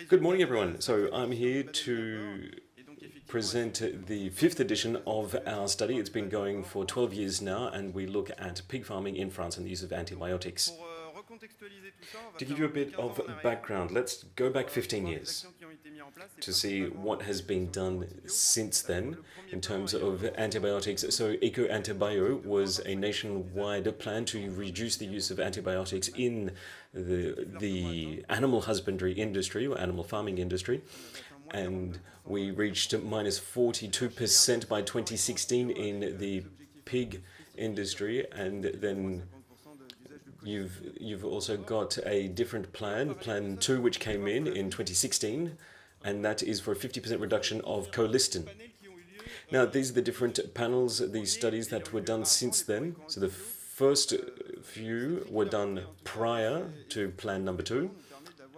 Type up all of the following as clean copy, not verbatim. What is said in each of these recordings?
Good morning, everyone. So I'm here to present the 5th edition of our study. It's been going for 12 years now, and we look at pig farming in France and the use of antibiotics. To give you a bit of background, let's go back 15 years to see what has been done since then in terms of antibiotics. So Eco-Antibio was a nationwide plan to reduce the use of antibiotics in the animal husbandry industry or animal farming industry. And we reached minus 42% by 2016 in the pig industry, and then you've also got a different plan 2, which came in 2016, and that is for a 50% reduction of colistin. Now, these are the different panels, these studies that were done since then. So the first few were done prior to plan number 2,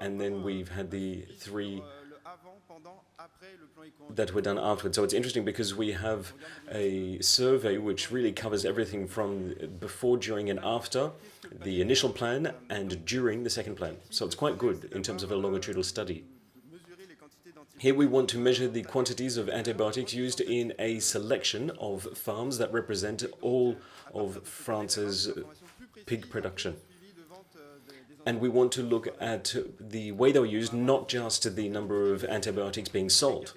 and then we've had the 3 that were done afterwards. So it's interesting because we have a survey which really covers everything from before, during, and after the initial plan and during the second plan. So it's quite good in terms of a longitudinal study. Here we want to measure the quantities of antibiotics used in a selection of farms that represent all of France's pig production. And we want to look at the way they were used, not just the number of antibiotics being sold,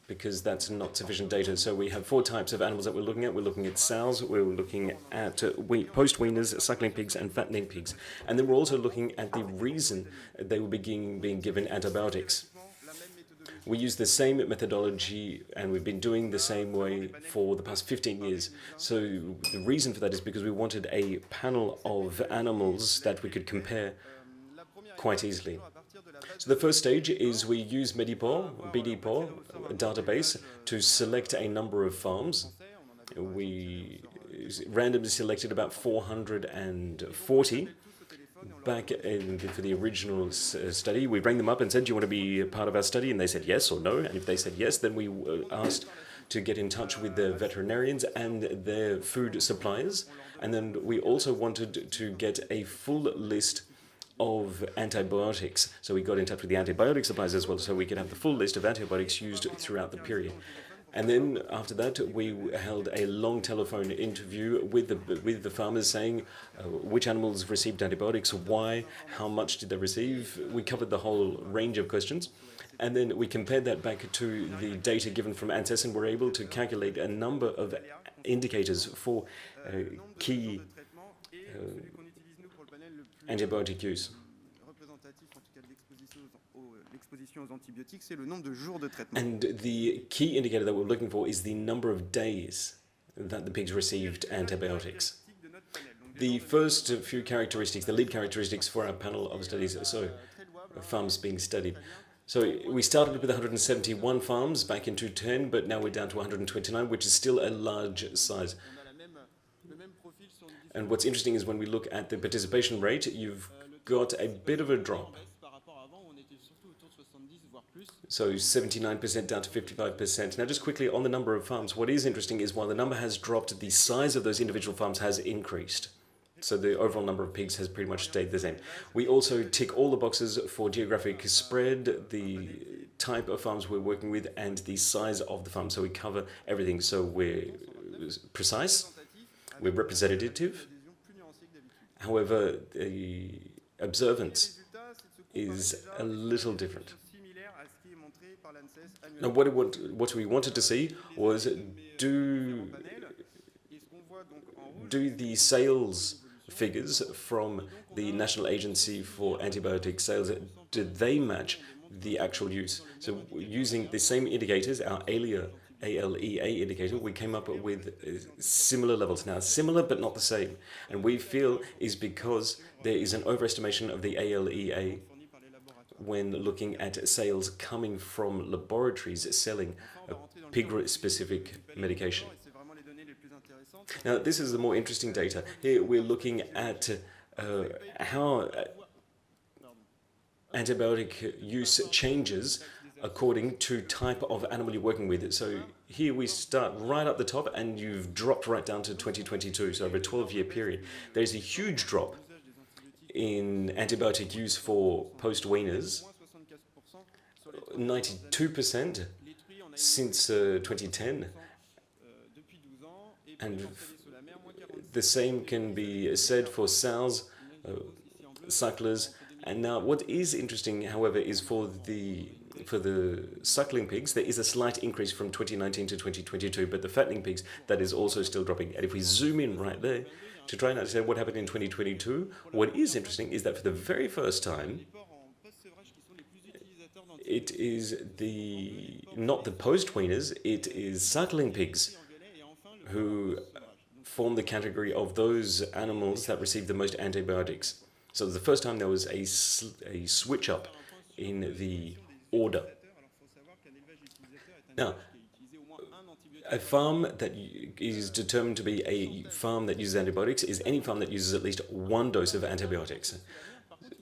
because that's not sufficient data. So we have 4 types of animals that we're looking at. We're looking at sows, we're looking at post-weaners, suckling pigs, and fattening pigs. And then we're also looking at the reason they were being given antibiotics. We use the same methodology, and we've been doing the same way for the past 15 years. So the reason for that is because we wanted a panel of animals that we could compare quite easily. So the first stage is we use BDPOR, a database, to select a number of farms. We randomly selected about 440. Back for the original study, we rang them up and said, do you want to be a part of our study? And they said yes or no. And if they said yes, then we were asked to get in touch with the veterinarians and their food suppliers. And then we also wanted to get a full list of antibiotics. So we got in touch with the antibiotic suppliers as well, so we could have the full list of antibiotics used throughout the period. And then after that, we held a long telephone interview with the farmers saying which animals received antibiotics, why, how much did they receive. We covered the whole range of questions. And then we compared that back to the data given from ANSES, and we're able to calculate a number of indicators for key antibiotic use. And the key indicator that we're looking for is the number of days that the pigs received antibiotics. The first few characteristics, the lead characteristics for our panel of studies, so farms being studied. So we started with 171 farms back in 2010, but now we're down to 129, which is still a large size. And what's interesting is when we look at the participation rate, you've got a bit of a drop. So 79% down to 55%. Now just quickly on the number of farms, what is interesting is while the number has dropped, the size of those individual farms has increased. So the overall number of pigs has pretty much stayed the same. We also tick all the boxes for geographic spread, the type of farms we're working with, and the size of the farm. So we cover everything. So we're precise, we're representative. However, the observance is a little different. Now, what we wanted to see was do the sales figures from the National Agency for Antibiotic Sales, did they match the actual use? So using the same indicators, our ALEA indicator, we came up with similar levels. Now, similar but not the same. And we feel is because there is an overestimation of the ALEA when looking at sales coming from laboratories selling a pig-specific medication. Now, this is the more interesting data. Here we're looking at how antibiotic use changes according to type of animal you're working with. So here we start right up the top, and you've dropped right down to 2022, so over a 12-year period. There's a huge drop in antibiotic use for post-weaners, 92% since 2010, and the same can be said for sows, sucklers. And now what is interesting, however, is for the suckling pigs, there is a slight increase from 2019 to 2022, but the fattening pigs, that is also still dropping. And if we zoom in right there to try and understand what happened in 2022, what is interesting is that for the very first time, it is not the post-weaners, it is suckling pigs who form the category of those animals that receive the most antibiotics. So the first time there was a switch up in the order. Now, a farm that is determined to be a farm that uses antibiotics is any farm that uses at least one dose of antibiotics.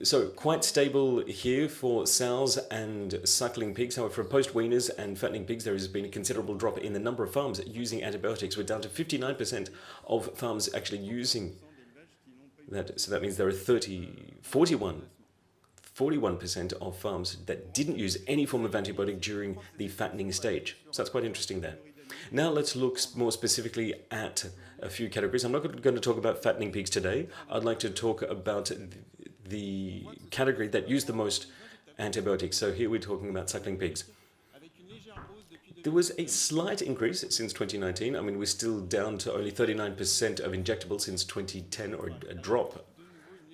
So quite stable here for sows and suckling pigs. However, for post-weaners and fattening pigs, there has been a considerable drop in the number of farms using antibiotics. We're down to 59% of farms actually using that. So that means there are 41% of farms that didn't use any form of antibiotic during the fattening stage. So that's quite interesting there. Now let's look more specifically at a few categories. I'm not going to talk about fattening pigs today. I'd like to talk about the category that used the most antibiotics. So here we're talking about suckling pigs. There was a slight increase since 2019. I mean, we're still down to only 39% of injectables since 2010, or a drop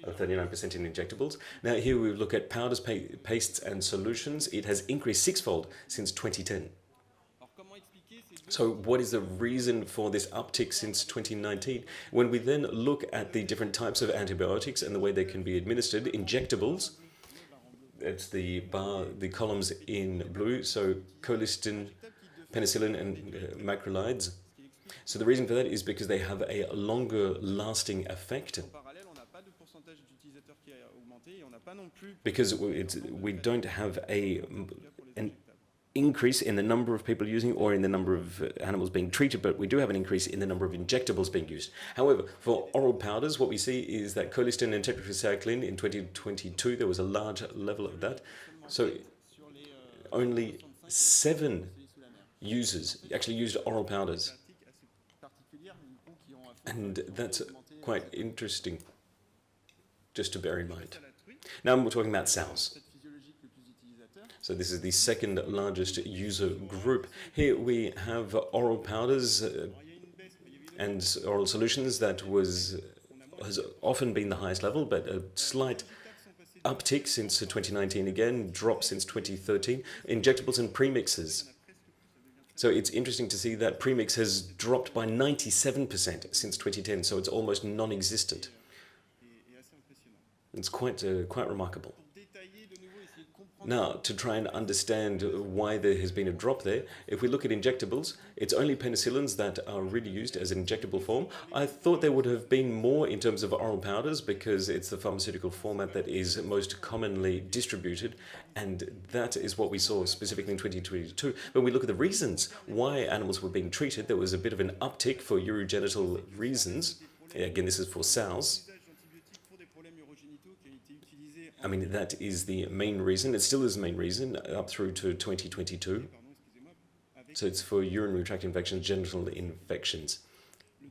of 39% in injectables. Now here we look at powders, pastes and solutions. It has increased sixfold since 2010. So what is the reason for this uptick since 2019? When we then look at the different types of antibiotics and the way they can be administered, injectables, it's the columns in blue, so colistin, penicillin and macrolides. So the reason for that is because they have a longer lasting effect. Because we don't have an increase in the number of people using or in the number of animals being treated, but we do have an increase in the number of injectables being used. However, for oral powders, what we see is that colistin and tetracycline in 2022, there was a large level of that. So only 7 users actually used oral powders. And that's quite interesting, just to bear in mind. Now we're talking about sows. So this is the second largest user group. Here we have oral powders and oral solutions that has often been the highest level, but a slight uptick since 2019 again, drop since 2013. Injectables and premixes. So it's interesting to see that premix has dropped by 97% since 2010, so it's almost non-existent. It's quite remarkable. Now, to try and understand why there has been a drop there, if we look at injectables, it's only penicillins that are really used as an injectable form. I thought there would have been more in terms of oral powders because it's the pharmaceutical format that is most commonly distributed, and that is what we saw specifically in 2022. When we look at the reasons why animals were being treated, there was a bit of an uptick for urogenital reasons. Again, this is for sows. I mean, that is the main reason. It still is the main reason up through to 2022. So it's for urinary tract infections, genital infections.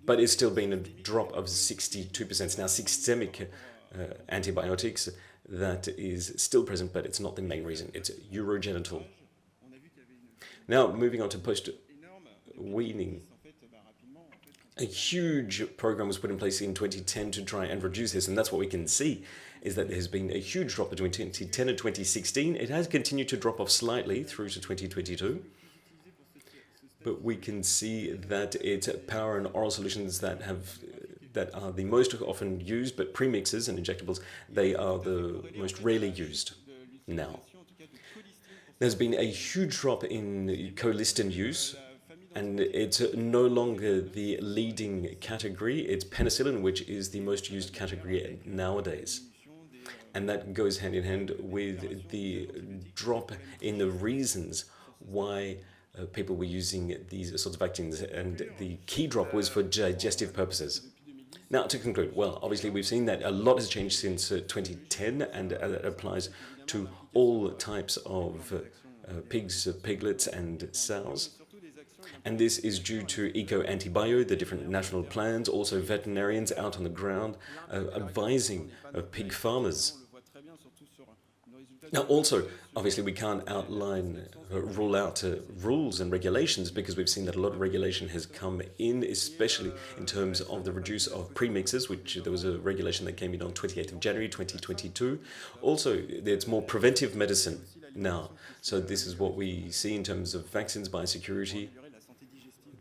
But it's still been a drop of 62%. Now, systemic antibiotics, that is still present, but it's not the main reason. It's urogenital. Now, moving on to post-weaning. A huge program was put in place in 2010 to try and reduce this, and that's what we can see, is that there has been a huge drop between 2010 and 2016. It has continued to drop off slightly through to 2022, but we can see that it's power and oral solutions that are the most often used, but premixes and injectables, they are the most rarely used now. There's been a huge drop in colistin use, and it's no longer the leading category. It's penicillin, which is the most used category nowadays. And that goes hand in hand with the drop in the reasons why people were using these sorts of vaccines. And the key drop was for digestive purposes. Now, to conclude, well, obviously we've seen that a lot has changed since 2010, and that applies to all types of pigs, piglets, and sows. And this is due to eco-antibio, the different national plans, also veterinarians out on the ground advising pig farmers. Now, also, obviously, we can't rule out rules and regulations, because we've seen that a lot of regulation has come in, especially in terms of the reduce of premixes, which there was a regulation that came in on 28th of January 2022. Also, there's more preventive medicine now. So this is what we see in terms of vaccines, biosecurity,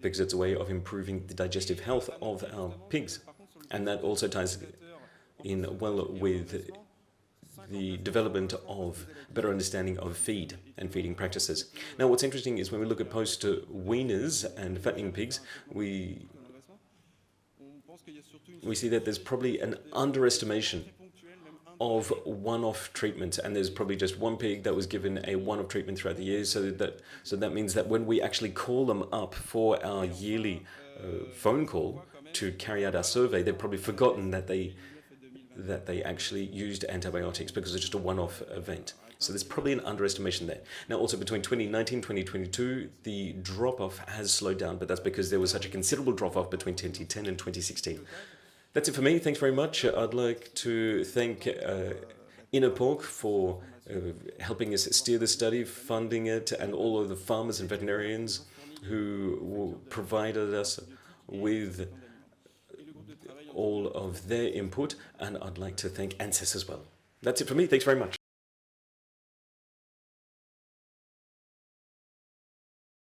because it's a way of improving the digestive health of our pigs. And that also ties in well with the development of better understanding of feed and feeding practices. Now, what's interesting is when we look at post-weaners and fattening pigs, we see that there's probably an underestimation of one-off treatment, and there's probably just one pig that was given a one-off treatment throughout the year. So that means that when we actually call them up for our yearly phone call to carry out our survey, they've probably forgotten that they actually used antibiotics, because it's just a one-off event. So there's probably an underestimation there. Now, also between 2019 and 2022, the drop-off has slowed down, but that's because there was such a considerable drop-off between 2010 and 2016. That's it for me. Thanks very much. I'd like to thank Inaporc for helping us steer the study, funding it, and all of the farmers and veterinarians who provided us with all of their input. And I'd like to thank ANSES as well. That's it for me. Thanks very much.